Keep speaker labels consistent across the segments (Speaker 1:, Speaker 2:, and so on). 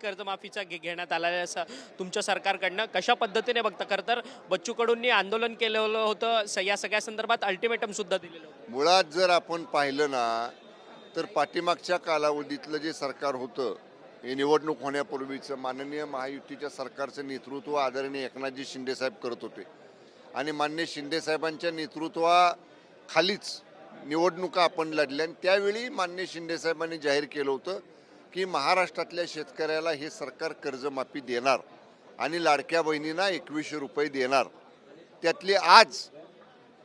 Speaker 1: कर्जमाफीचा घेण्यात आला आहे तुमच्या सरकारकडनं, कशा पद्धतीने बघता? खरं तर बच्चू कडूंनी आंदोलन केलेलं होतं, या सगळ्या संदर्भात अल्टिमेटम सुद्धा दिलेलं होतं.
Speaker 2: मुळात जर आपण पाहिलं ना तर पाठीमागच्या कालावधीतलं जे सरकार होतं, हे निवडणूक होण्यापूर्वीचं माननीय महायुतीच्या सरकारचं नेतृत्व आदरणीय एकनाथजी शिंदेसाहेब करत होते आणि माननीय शिंदेसाहेबांच्या नेतृत्वाखालीच निवडणुका आपण लढल्या आणि त्यावेळी माननीय शिंदेसाहेबांनी जाहीर केलं होतं की महाराष्ट्रातल्या शेतकऱ्याला हे सरकार कर्जमाफी देणार आणि लाडक्या बहिणींना 2100 रुपये देणार. त्यातली आज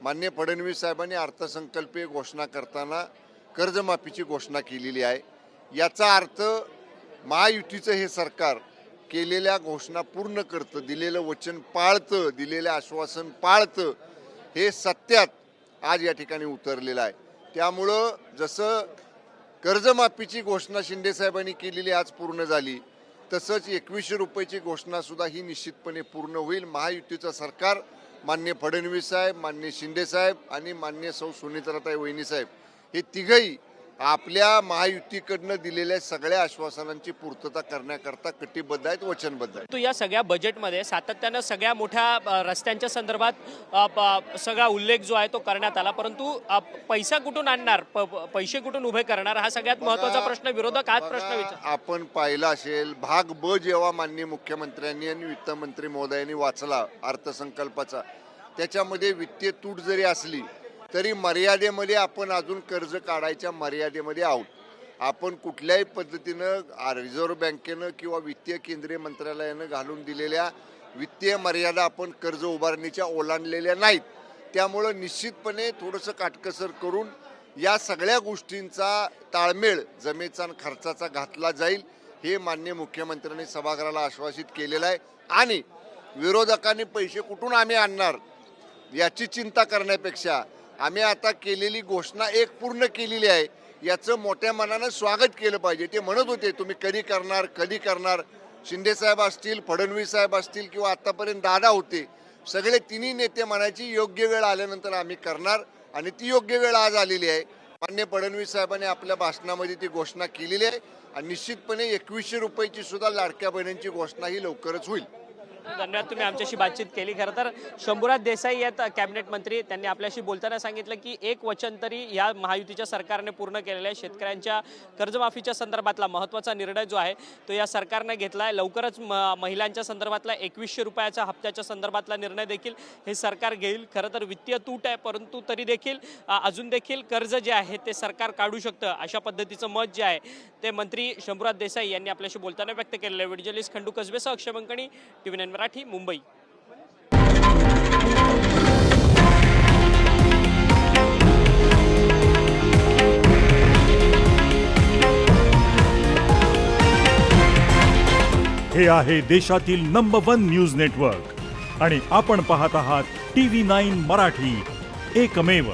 Speaker 2: माननीय फडणवीस साहेबांनी अर्थसंकल्पीय घोषणा करताना कर्जमाफीची घोषणा केलेली आहे. याचा अर्थ महायुतीचं हे सरकार केलेल्या घोषणा पूर्ण करतं, दिलेलं वचन पाळतं, दिलेलं आश्वासन पाळतं, हे सत्यात आज या ठिकाणी उतरलेलं आहे. त्यामुळं जसं कर्जमाफीची घोषणा शिंदेसाहेबांनी केलेली आज पूर्ण झाली, तसंच 2100 रुपयाची घोषणासुद्धा ही निश्चितपणे पूर्ण होईल. महायुतीचं सरकार माननीय फडणवीस साहेब, माननीय शिंदेसाहेब आणि माननीय सौ सुनेत्राताई वहिनी साहेब हे तिघही आपल्या महायुतीकडनं दिलेल्या सगळ्या आश्वासनांची पूर्तता करण्याकरता कटिबद्ध आहेत, वचनबद्ध आहेत.
Speaker 1: तो या सगळ्या बजेटमध्ये सातत्यानं सगळ्या मोठ्या रस्त्यांच्या संदर्भात सगळा उल्लेख जो आहे तो करण्यात आला, परंतु पैसा कुठून आणणार, पैसे कुठून उभे करणार, हा सगळ्यात महत्त्वाचा प्रश्न विरोधक हाच प्रश्न विचार.
Speaker 2: आपण पाहिलं असेल भाग ब जेव्हा माननीय मुख्यमंत्र्यांनी आणि वित्तमंत्री महोदयांनी वाचला अर्थसंकल्पाचा, त्याच्यामध्ये वित्तीय तूट जरी असली तरी मर्यादेमध्ये आपण अजून कर्ज काढायच्या मर्यादेमध्ये आहोत. आपण कुठल्याही पद्धतीनं रिझर्व्ह बँकेनं किंवा वित्तीय केंद्रीय मंत्रालयानं घालून दिलेल्या वित्तीय मर्यादा आपण कर्ज उभारणीच्या ओलांडलेल्या नाहीत. त्यामुळं निश्चितपणे थोडंसं काटकसर करून या सगळ्या गोष्टींचा ताळमेळ जमेचा आणि खर्चाचा घातला जाईल, हे माननीय मुख्यमंत्र्यांनी सभागृहाला आश्वासित केलेलं आहे. आणि विरोधकांनी पैसे कुठून आम्ही आणणार याची चिंता करण्यापेक्षा आम्ही आता केलेली घोषणा एक पूर्ण केलेली आहे, याचं मोठ्या मनानं स्वागत केलं पाहिजे. ते म्हणत होते तुम्ही कधी करणार कधी करणार, शिंदेसाहेब असतील, फडणवीस साहेब असतील किंवा आत्तापर्यंत दादा होते, सगळे तिन्ही नेते म्हणायची योग्य वेळ आल्यानंतर आम्ही करणार आणि ती योग्य वेळ आज आलेली आहे. माननीय फडणवीस साहेबांनी आपल्या भाषणामध्ये ती घोषणा केलेली आहे आणि निश्चितपणे 2100 रुपयाची सुद्धा लाडक्या बहिणींची घोषणा ही लवकरच होईल.
Speaker 1: धन्यवाद, तुम्ही आमच्याशी बातचीत केली. खरं तर शंभूराज देसाई आहेत कॅबिनेट मंत्री, त्यांनी आपल्याशी बोलताना सांगितलं की एक वचन तरी या महायुतीच्या सरकारने पूर्ण केलेलं आहे. शेतकऱ्यांच्या कर्जमाफीच्या संदर्भातला महत्त्वाचा निर्णय जो आहे तो या सरकारने घेतला आहे. लवकरच महिलांच्या संदर्भातला 2100 रुपयाच्या हप्त्याच्या संदर्भातला निर्णय देखील हे सरकार घेईल. खरं तर वित्तीय तूट आहे, परंतु तरी देखील अजून देखील कर्ज जे आहे ते सरकार काढू शकतं, अशा पद्धतीचं मत जे आहे ते मंत्री शंभूराज देसाई यांनी आपल्याशी बोलताना व्यक्त केलेलं आहे. व्हिडिओ खंडू कसबेसह अक्षय बंकणी, TV9 मराठी, मुंबई.
Speaker 3: हे आहे देशातील नंबर 1 न्यूज नेटवर्क आणि आपण पाहत आहात TV9 मराठी, एकमेव.